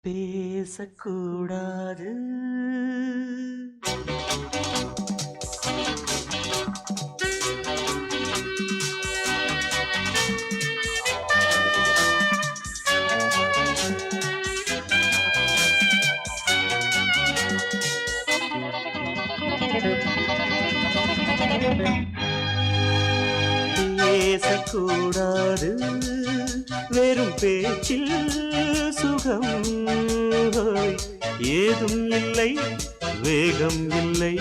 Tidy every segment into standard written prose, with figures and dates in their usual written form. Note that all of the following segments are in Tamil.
பேசக்கூடாது. பேசக்கூடாது வெறும் பேச்சில் சுகம் ஏதும் இல்லை, வேகம் இல்லை,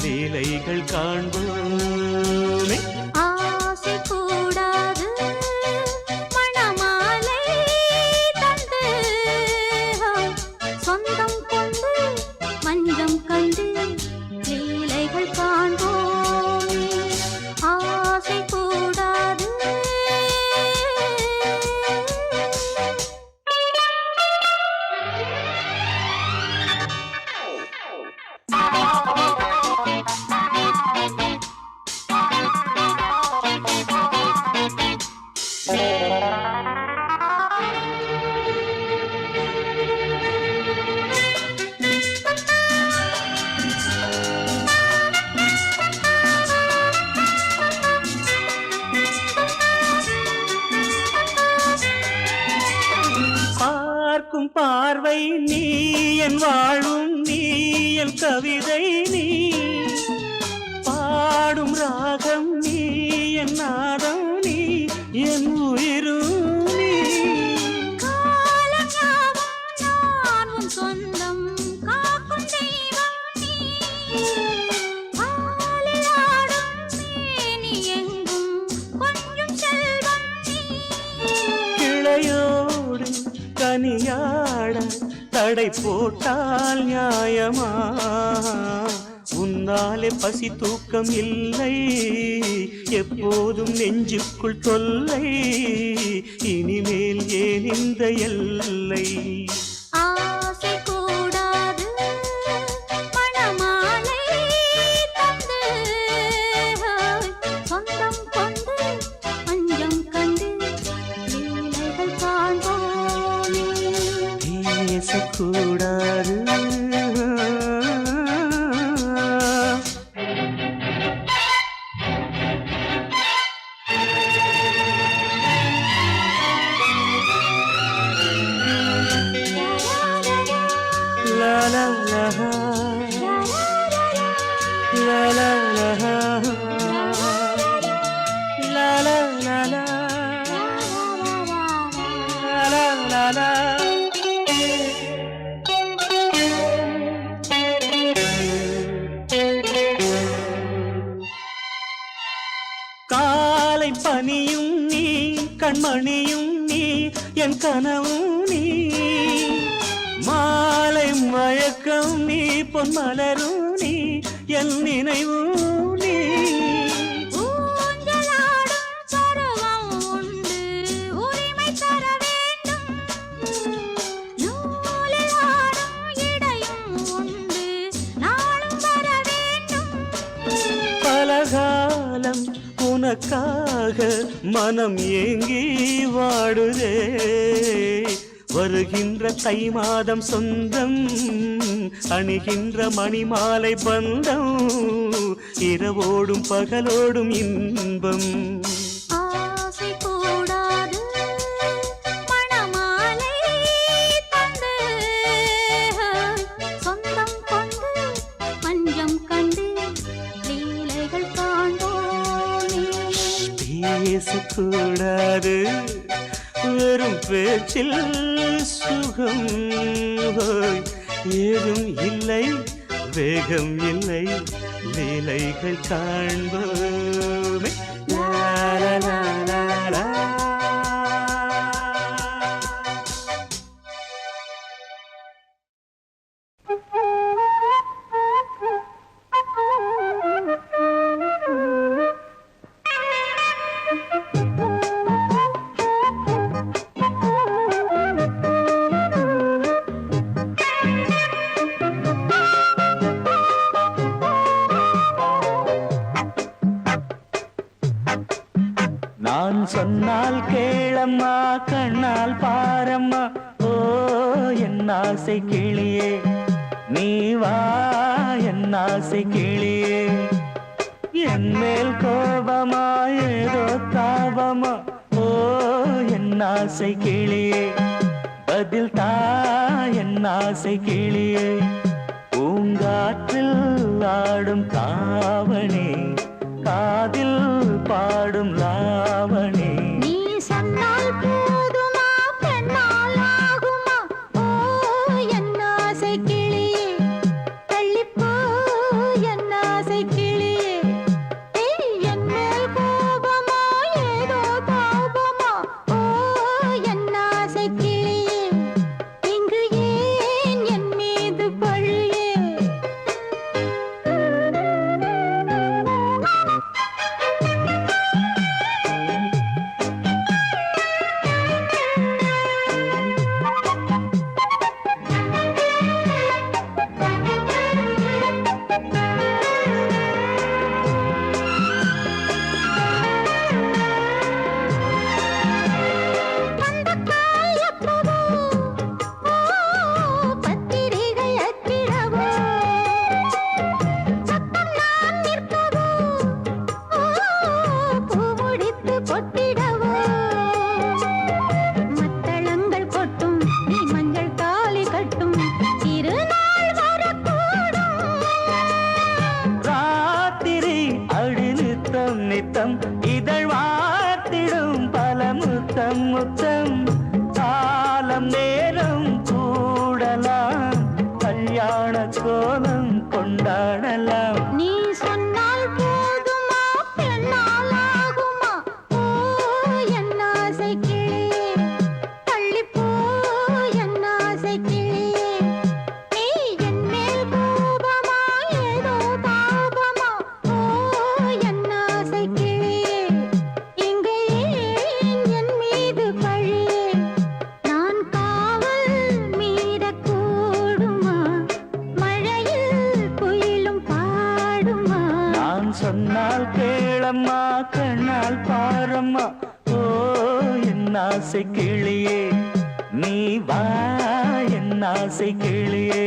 லீலைகள் காண்போமே. ஆசை கூடாது மணமாலை தந்து சொந்தம் கொண்டு மஞ்சம் கண்டு லீலைகள் காண்போமே. ஆசை கூடாது பார்க்கும் பார்வை நீ, என் வாழும் நீ, என் கவிதை நீ, பாடும் ராகம் நீ, என் நாதம் நீ, என் உயிரும் நீ. காலம் சொந்தம் காக்கும் தெய்வம் நீ. ஆளில் ஆடும் மேனி எங்கும் கொஞ்சம் செல்வம் நீ. கிளையோடு கனியாட தடை போட்டால் நியாயமா? உன்னாலே பசி தூக்கம் இல்லை, எப்போதும் நெஞ்சுக்குள் தொல்லை, இனிமேல் ஏன் இந்த எல்லை? ஆசை கூடாது மணமாலை தந்து சொந்தம் கொண்டு அஞ்சம் கண்டு லீலைகள் காண்போமே. பேசக்கூடாது. La la la la la la la la la la la la. காலை பனியும் நீ, கண்மணியும் நீ, என் கனவும் நீ, மாலை மயக்கம் நீ, பொன்மலரும் நீ, என் நினைவும் நீ. ஊஞ்சலாடும் பருவம் உண்டு, உரிமை தர வேண்டும். நூலில் ஆடும் இடையும் உண்டு, நாளும் வர வேண்டும். பலகாலம் உனக்காக மனம் ஏங்கி வாடுதே, வருகின்ற தை மாதம் சொந்தம், அணிகின்ற மணிமாலை பந்தம், இரவோடும் பகலோடும் இன்பம். ஆசை கூடாது மணமாலை தந்து சொந்தம் கொண்டு மஞ்சம் கண்டு லீலைகள் காண்போமே. பேசக்கூடாது வெறும் பேச்சில் சுகம் ஏதும் இல்லை, வேகம் இல்லை, லீலைகள் காண்போமே. லா லா லா லா லா. நான் சொன்னால் கேளம்மா, கண்ணால் பாரம்மா, ஓ என் ஆசை கிளியே நீ வா என் ஆசை கிளியே என் மேல் கோபமா ஏதோ தாபமா ஓ என் ஆசை கிளியே பதில் தா என் ஆசை கிளியே பூங்காற்றில் ஆடும் தாவணி காதில் பாடும் லாவணி நீ சொன்னால் போதுமா பெண்ணால் ஆகுமா ஓ என் ஆசை கிளியே தள்ளிப்போ என் ஆசை கிளியே ஏய், என் மேல் கோபமா ஏதோ தாபமா ஓ என் ஆசை கிளியே இங்கு ஏன் என் மீது பழியே பந்தக்கால் எப்பவோ ஓ பத்திரிகை அச்சிடவோ சத்தம் நான் நிற்கவோ ஓ பூ முடித்து பொட்டிடவோ மத்தளங்கள் கொட்டும் நீ மஞ்சள் தாலி கட்டும் திருநாள் வரக்கூடும் ராத்திரி அடி நித்தம் நித்தம் இதழ் வாத்திடும் பல முத்தம் முத்தம் காலம் நேரம் கூடலாம் கல்யாண கோலம் கொண்டாடலாம் நீ சொன்னால் போதுமா பெண்ணால் ஆகுமா ஓ என் ஆசை கிளியே தள்ளிப்போ என் ஆசை கிளியே நீ என் மேல் கோபமா ஏதோ தாபமா ஓ என் ஆசை கிளியே இங்கே ஏன் என் மீது பழியே நான் காவல் மீறக்கூடுமா மழையில் குயிலும் பாடுமா நான் சொன்னால் கேளம்மா கண்ணால் பாரம்மா ஓ என் ஆசை கிளியே நீ வா என் ஆசை கிளியே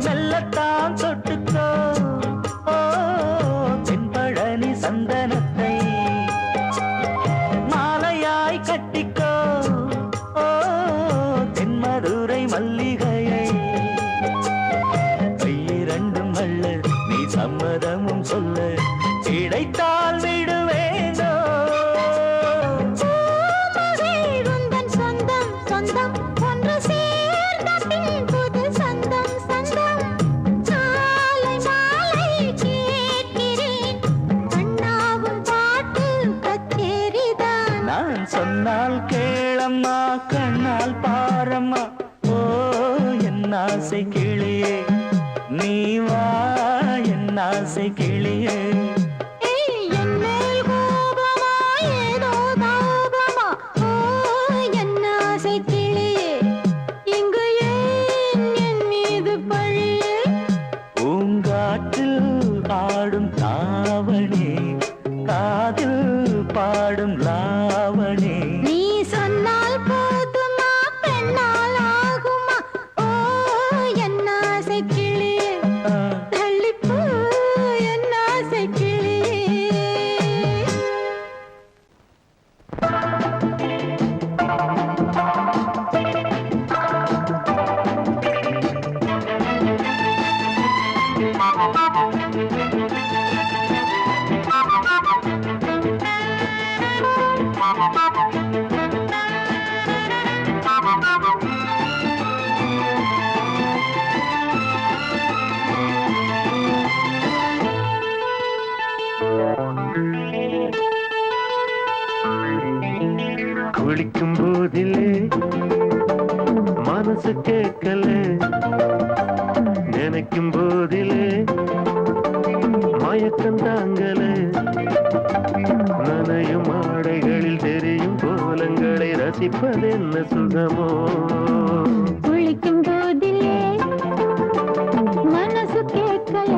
மெல்லத்தான் தொட்டுக்கோ ஓ தென்பழனி சந்தனத்தை மாலையாய் கட்டிக்கோ ஓ தென்மதுரை மல்லிகையை கையிரண்டும் அள்ள நீ சம்மதமும் சொல்ல கிடைத்தால் விடுவேனோ பூமகள் உந்தன் சொந்தம் சொந்தம் ஒன்று சேர்ந்த பின் புது சொந்தம் சொந்தம் மாலை மாலை கேட்கிறேன் கண்ணாவும் பாட்டு கச்சேரிதான் நான் சொன்னால் கேளம்மா கண்ணால் பாரம்மா ஓ என் ஆசை கிளியே நீ வா என் ஆசை கிளியே ஏய், என் மேல் கோபமா ஏதோ தாபமா ஓ என் ஆசை கிளியே இங்கு ஏன் என் மீது பழியே பூங்காற்றில் ஆடும் தாவணி காதில் பாடும் லாவணி நீ சொன்னால் போதுமா பெண்ணால் ஆகுமா ஓ என் ஆசை கிளியே ஆ, தள்ளிப்போ என் ஆசை கிளியே குளிக்கும் போதிலே மனசு கேட்கல, நினைக்கும் போதிலே மயக்கம் தாங்கல, நனையும் ஆடைகளில் தெரியும் கோலங்களை ரசிப்பதென்ன சுகமோ. குளிக்கும் போதிலே மனசு கேட்கல,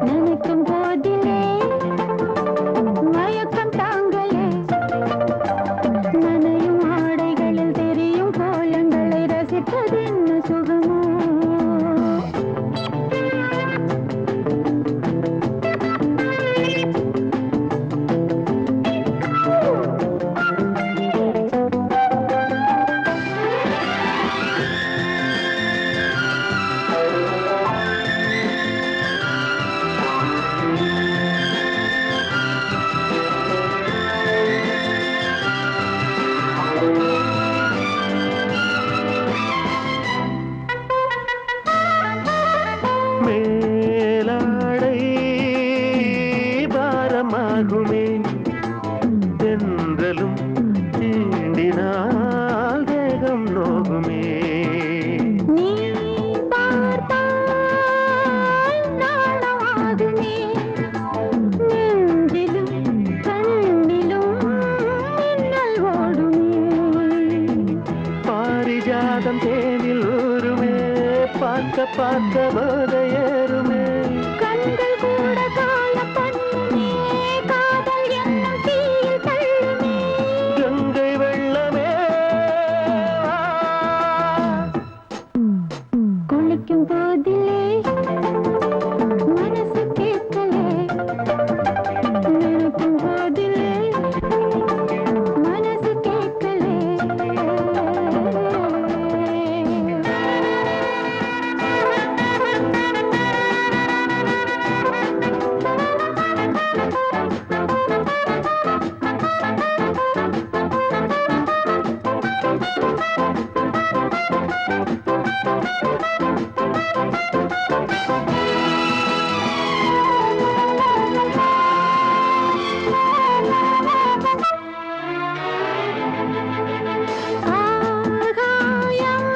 நினைக்கும் போதிலே மயக்கம் தாங்கலே, நனையும் ஆடைகளில் தெரியும் கோலங்களை ரசிப்பதென்ன சுகமோ. மேலாடை பாரமாகுமே, தென்றலும் தீண்டினால் தேகம் நோகுமே. நீ பார்த்தால் நாணமாகுமே, நெஞ்சிலும் கண்ணிலும் மின்னல் ஓடுமே. பாரிஜாதம் தேனில் ஊருமே, பார்க்க பார்க்க போதையேறுமே. கண்கள் கூட காண பண்ணுமே, காதல் என்னும் தீயில் தள்ளுமே. கங்கை வெள்ளமே வா. குளிக்கும் போதிலே மனசு கேட்கலே, நினைக்கும் போதிலே மனசு கேட்கலே. ஆகாயம்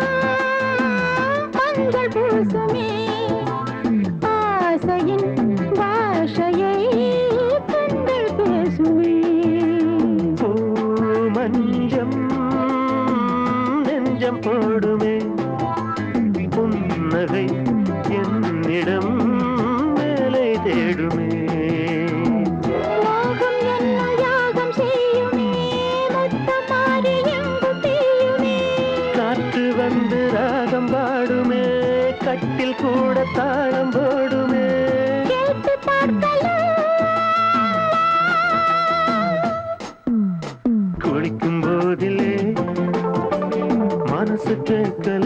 மஞ்சள் பூசுமே, ஆசையின் பாஷையை கண்கள் பேசுமே. பூமஞ்சம் நெஞ்சம் போடுமே, புன்னகை என்னிடம் மேலே தேடுமே. மோகம் என்னும் யாகம் செய்யுமே, முத்தம் மாறி எங்கும் தீயுமே. காற்று வந்து ராகம் பாடுமே, கட்டில் கூட தாளம் போடுமே. கேட்டு பார்க்கலாம். குளிக்கும் போதிலே மனசு கேட்கல.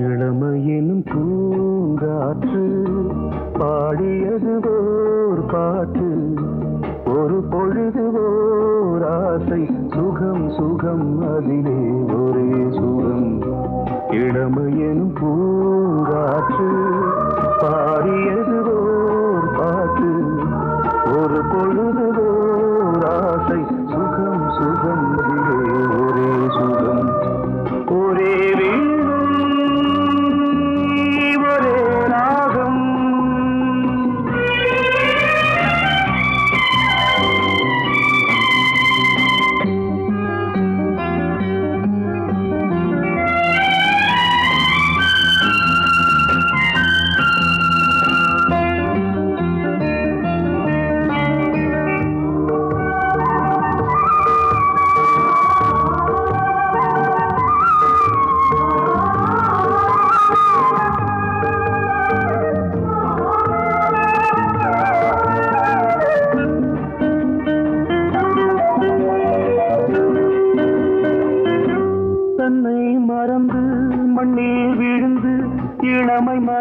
இளமையினும் பூங்காற்று பாடியது ஓர் பாட்டு, ஒரு பொழுது ஓர் ஆசை, சுகம் சுகம் அதிலே ஒரே சுகம். இளமையினும் பூங்காற்று பாடியது ஓர் பாட்டு, ஒரு பொழுது ஓர் ஆசை, சுகம் சுகம் அதிலே ஒரே சுகம். ஒரே ஒரே ராகம்.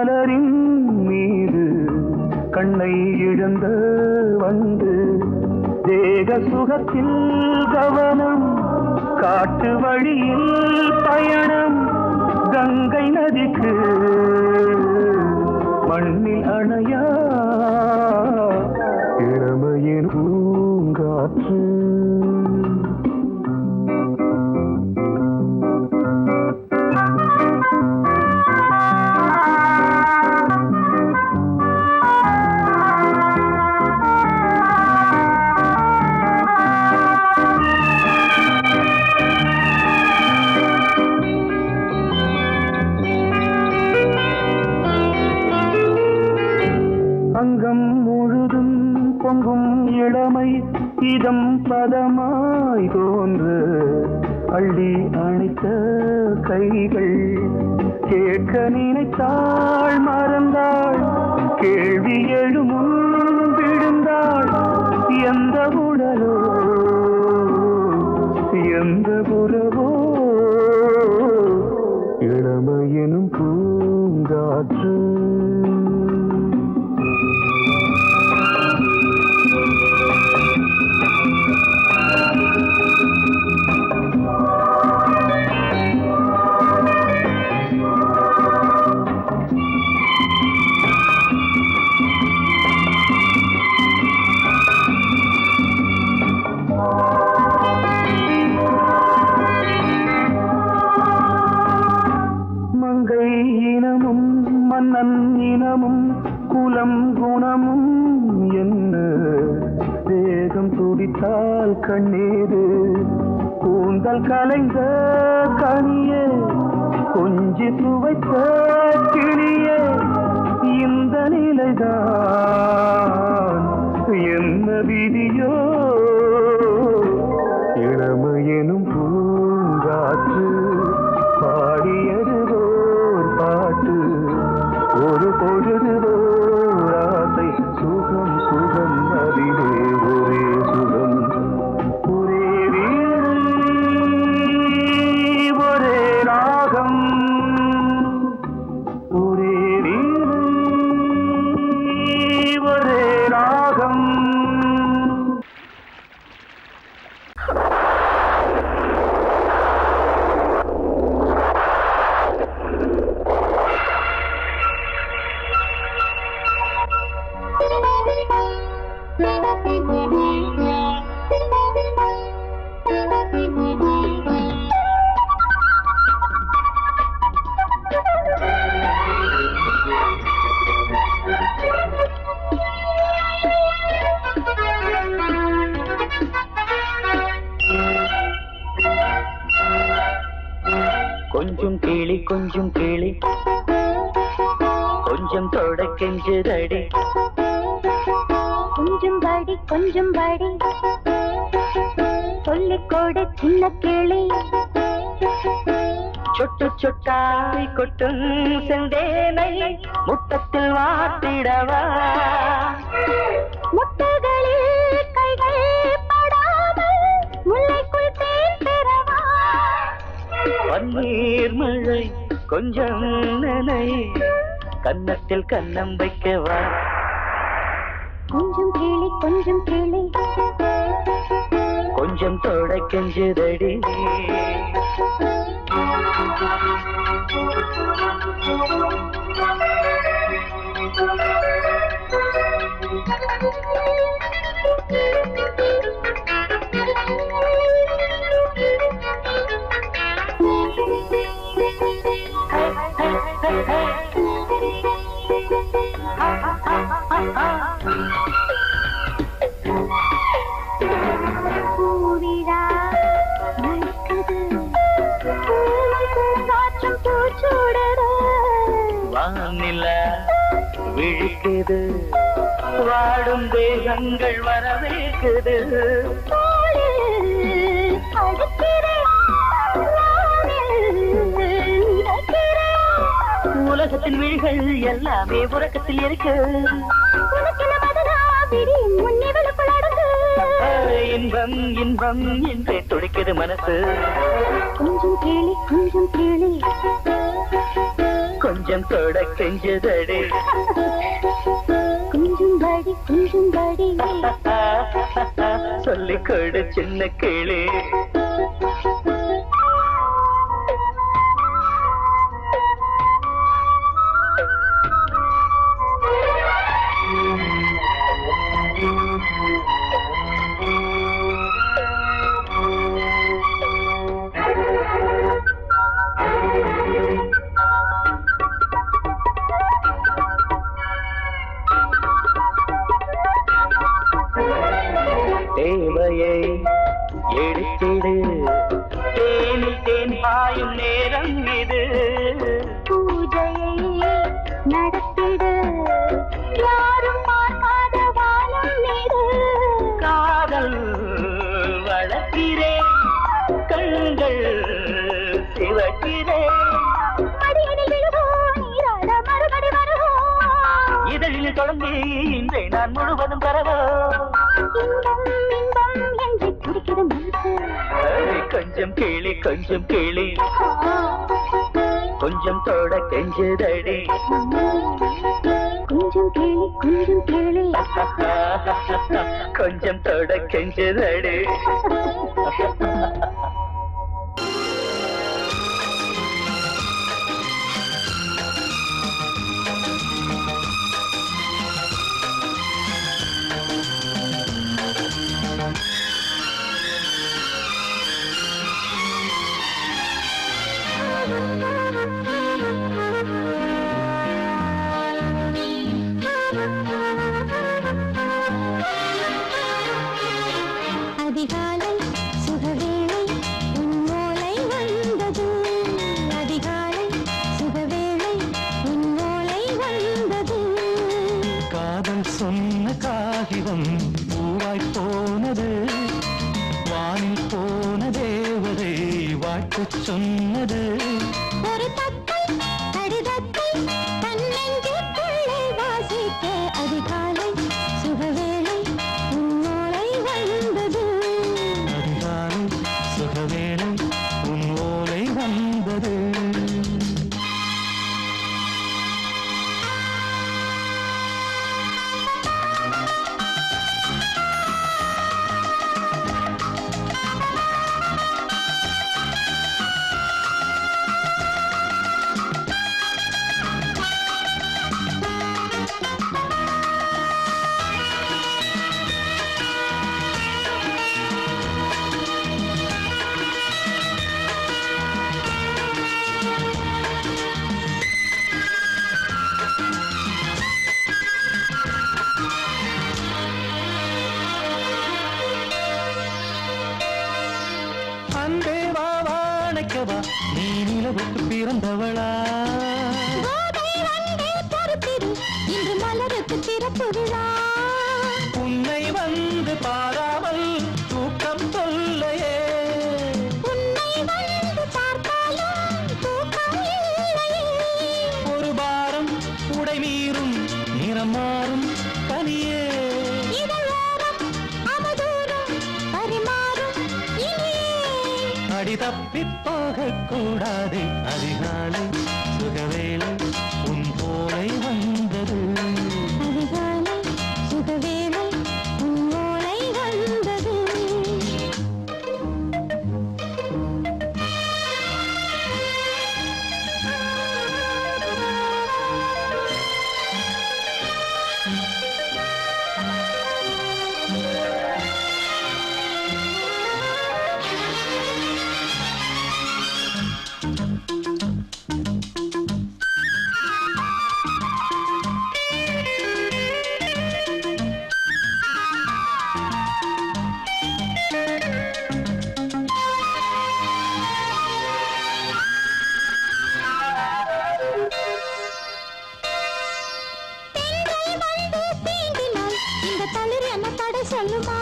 மலரின் மீது கண்ணை இழந்த வந்து தேக சுகத்தில் கவனம் காட்டு வழியில் பயணம் கங்கை நதிக்கு மண்ணில் அணையா இளமையின் பூங்காற்று அங்கம் முழுதும் பொங்கும் இளமை இதம் பதமாய் தோன்று அள்ளி அணைத்த கைகள் கேட்க நினைத்தாள் மறந்தாள் கேள்வி எழுமுன் விழுந்தாள் எந்த உடலோ எந்த புறவோ இளமையெனும் பூங்காற்று மன்னன் இனமும் குலம் குணமும் என்ன வேகம் துடித்தால் கண்ணீரு கூந்தல் கலைந்த கனியே கொஞ்சி சுவைத்த கிளியே இந்த நிலைதான் என்ன விதியோ இளமையெனும் பூங்காற்று பாடியதுவோர் பாட்டு ஒரு பொழுதுவோர் ஆசை சுகம் சுகம் அதிலே ஒரே சுகம் ஒரே வீடு ஒரே ராகம் ஒரே வீடு ஒரே ராகம் கொஞ்சம் கிளி கொஞ்சம் கிளி கொஞ்சம் தொட கெஞ்சுதடி கொஞ்சம் படி சொல்லிக்கோடு சின்ன கிளி சொட்டு சொட்டாய் கொட்டும் செந்தேனை முட்டத்தில் வாட்டிடவா முட்டைகளில் கைகள் படாமல் முல்லைக்குள் தேன் பெறவா பன்னீர் மழை கொஞ்சம் நனை கன்னத்தில் கன்னம் வைக்கவா கொஞ்சம் கிளி கொஞ்சம் தொட கெஞ்சுதடி பூவிழா நடக்குது பூங்காற்றும் பூச்சூடரோ வானிலா விழிக்குது வாடும் தேகங்கள் வரவேற்குது உலகத்தின் விழிகள் எல்லாமே உறக்கத்தில் இருக்கு இன்பம் இன்பம் என்றே துடிக்குது மனசு கொஞ்சம் கேளி கொஞ்சம் தொட கெஞ்சதடி கொஞ்சம் படி சொல்லிக் கொடு சின்ன கிளி தேவையை எடுத்திடு தேனில் தேன் பாயும் நேரம் இது பூஜையை நடத்திடு யாரும் பார்க்காத வானம் நீடு காதல் வளர்க்கிறேன் கண்கள் சிவக்கிறேன் மடியனில் விழுவோம் நீராட மறுபடி வருவோம் இதழில் தொடங்கி இன்றை நான் முழுவதும் தரவோ இன்பம் இன்பம் என்று துடிக்கிற மனசு கொஞ்சம் கேளி கொஞ்சம் தொட கெஞ்சதடி கொஞ்சம் கேளு கொஞ்சம் தொட கெஞ்சதடி அதிகாலை சுகவேளை உன்னோலை வந்தது அதிகாலை சுகவேளை உன்னோலை வந்தது காதல் சொன்ன காகிதம் பூவாய் போனது வானில் போன தேவதை வாழ்த்து சொன்னது ஒரு தத்தை கடிதத்தை தன்னெஞ்சுக்குள்ளே வாசிக்க அதிகாலை சுகவேளை உன்னோலை வந்தது அதிகாலை சுகவேளை உன் ஓலை வந்தது அன்பே வா வாழைக்கவா நீ நிலவுக்கு பிறந்தவளா கோதை வந்தே பொறுத்திரு இன்று மலருக்கு திறப்பு விழா உன்னை வந்து பாராமல் தூக்கம் சொல்லையே உன்னை வந்து பார்த்தாலும் தூக்கம் இல்லையே ஒரு பாரம் உடை மீறும் நிறம் மாறும் கனியே இதழோரம் அவதூறும் பரிமாறும் இனியே அடி தப்பி போகக் கூடாது அதிகாலை சுகவேளை உன் போலை வந்தது அதிகாலை சுகவேளை உன்னோலை வந்தது சொல்லுமா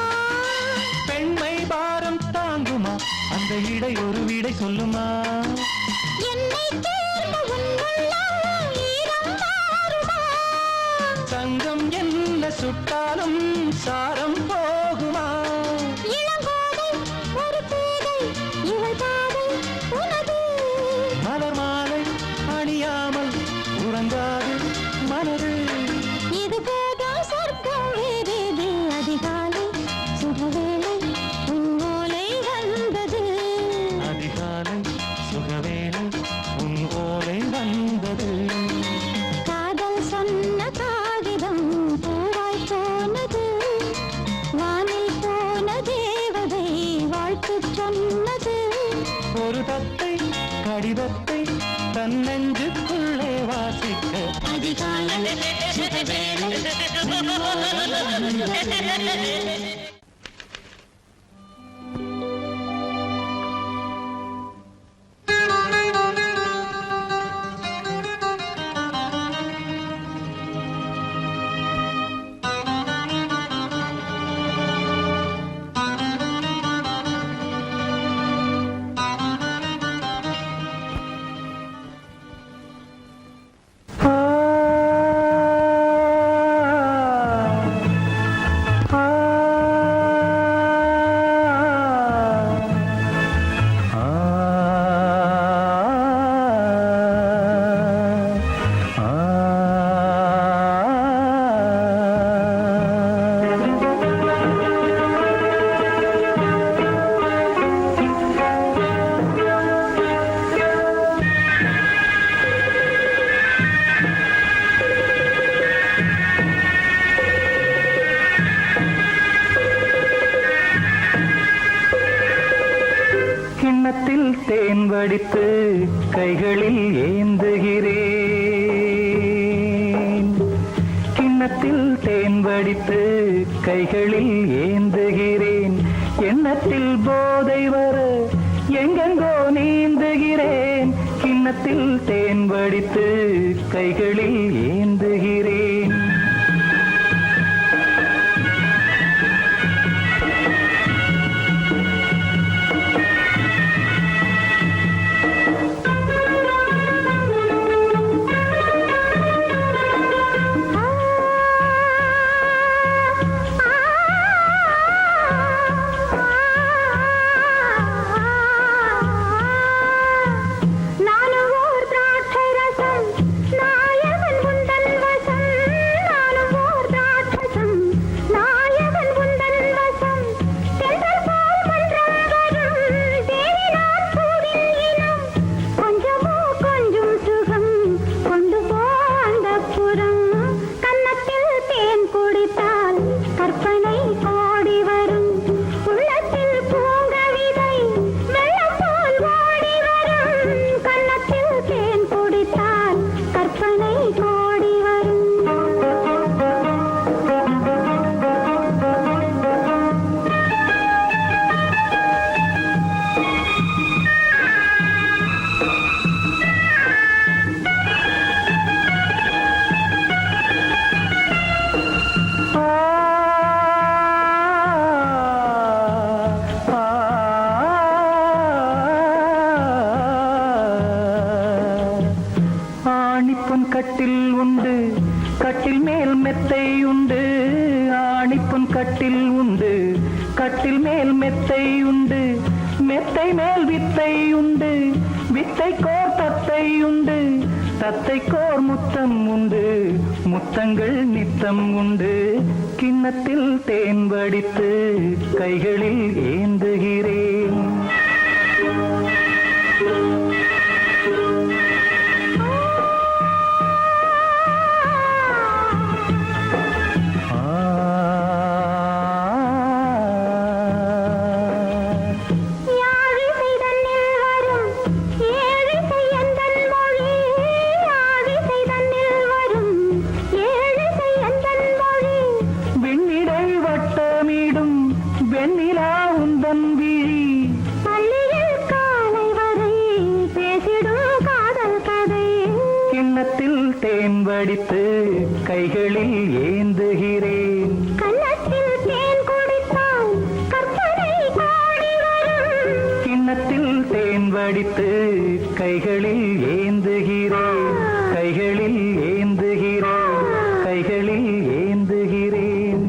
பெண்மை பாரம் தாங்குமா அந்த இடை ஒரு விடை சொல்லுமா என்னை தேர்ந்த உன்னுள்ளம் ஈரம் மாறுமா தங்கம் என்ன சுட்டாலும் சாரம் போகுமா இளங்கோதை ஒரு பேதை இவள் பாதை உனது மலர் மாலை அணியாமல் கிண்ணத்தில் தேன் வடித்து கைகளில் ஏந்துகிறேன். கிண்ணத்தில் தேன் வடித்து கைகளில் ஏந்துகிறேன். எண்ணத்தில் போதை வர எங்கெங்கோ நீந்துகிறேன். கிண்ணத்தில் தேன் வடித்து கைகளில் ஏந்துகிறேன். கட்டில் உண்டு, கட்டில் மேல் மெத்தை உண்டு. ஆணிப்பொன் கட்டில் உண்டு, கட்டில் மேல் மெத்தை உண்டு. மெத்தை மேல் வித்தை உண்டு, வித்தை கோர் தத்தை உண்டு. தத்தை கோர் முத்தம் உண்டு, முத்தங்கள் நித்தம் உண்டு. கிண்ணத்தில் தேன் வடித்து கைகளில் ஏந்துகிறேன். தேன் வடித்து கைகளில் ஏந்துகிறேன். கன்னத்தில் தேன் குடித்தால் கற்பனை கோடி வரும். கிண்ணத்தில் தேன் வடித்து கைகளில் ஏந்துகிறேன். கைகளில் ஏந்துகிறேன். கைகளில் ஏந்துகிறேன்.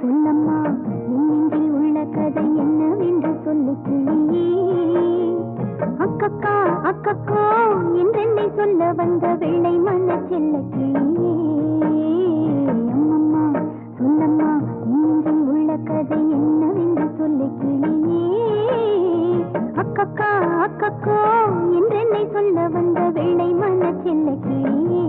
சொல்லம்மா என் நெஞ்சில் உள்ள கதை என்னவென்று சொல்லு கிளியே. அக்கக்கா அக்கக்கோ என்றென்னை சொல்ல வந்த வெள்ளை மன செல்ல கிளியே. அம்மம்மா சொல்லம்மா என் நெஞ்சில் உள்ள கதை என்னவென்று சொல்லு கிளியே. அக்கக்கா அக்கக்கோ என்றென்னை சொல்ல வந்த வெள்ளை மன செல்ல கிளியே.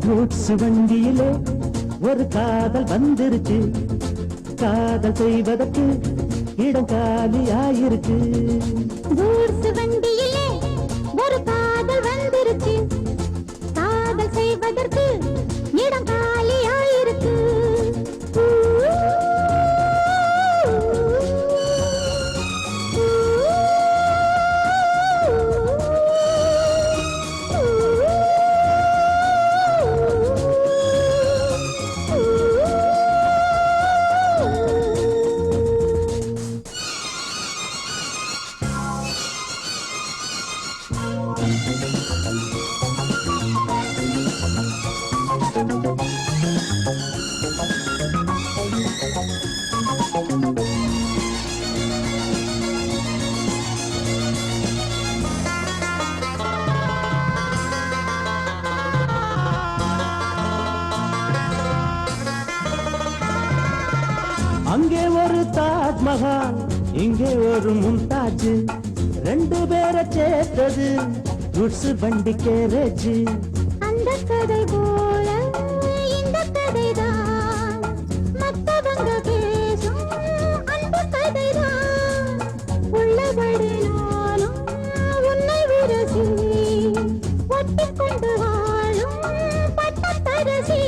கூட்ஸ் வண்டியிலே ஒரு காதல் வந்துருச்சு, காதல் செய்வதற்கு இடம் காலியாயிருக்கு. கூட்ஸ் வண்டியிலே ஒரு காதல் வந்துருச்சு, காதல் செய்வதற்கு இடம் காலியாயிருக்கு. அங்கே ஒரு தாஜ்மஹால், இங்கே ஒரு மும்தாஜ், ரெண்டு பேரை சேர்த்தது குட்ஸ் வண்டி கேரேஜ். அந்த கதை போல இந்த கதைதான், மத்தவங்க பேசும் அந்த கதைதான். உள்ளபடி நானும் உன்னை விரசி, ஒட்டிக்கொண்டு வாழும் பட்டத்தரசி.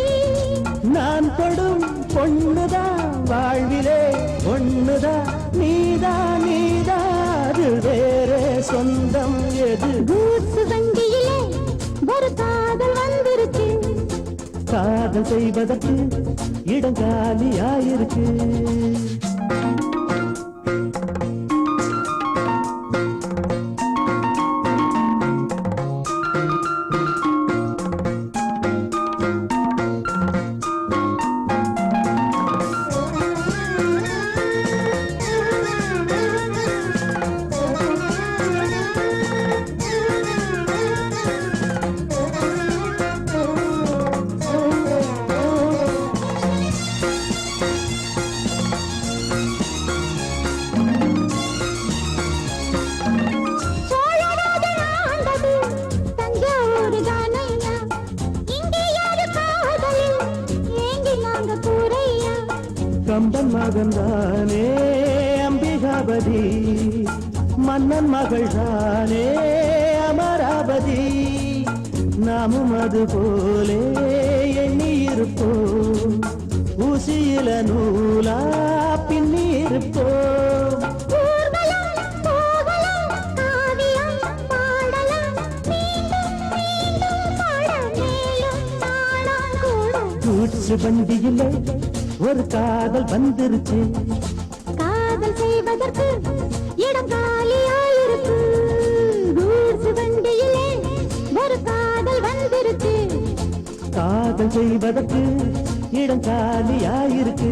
நான் தொடும் பொண்ணுதான் வாழ்விலே ஒண்ணுதான், நீதான் நீதான் வேற சொந்தம் எது? கூட்ஸ் வண்டியிலே ஒரு காதல் வந்துருச்சு, காதல் செய்வதற்கு இடங்காலியாயிருக்கு. சோழராஜன் ஆண்டது தஞ்சாவூர் தானையா, இங்கே யாரு காதலில் ஏங்கி நாங்க கூரையா. கம்பன் மகன் தானே அம்பிகாபதி, மன்னன் மகள் தானே அமராவதி. நாமும் அது போலே எண்ணி இருப்போம், ஊசியில நூலா பின்னி இருப்போம். ஊர்வலம் போகலாம், காவியம் பாடலாம், மீண்டும் மீண்டும் பாட மேலும் நாளாம் கூட. கூட்ஸ் வண்டியிலே ஒரு காதல் வந்துருச்சு, காதல் செய்வதற்கு இடம் காலியாயிருக்கு. கூட்ஸ் வண்டியிலே ஒரு காதல் வந்துருச்சு, காதல் செய்வதற்கு இடம் காலியாயிருக்கு.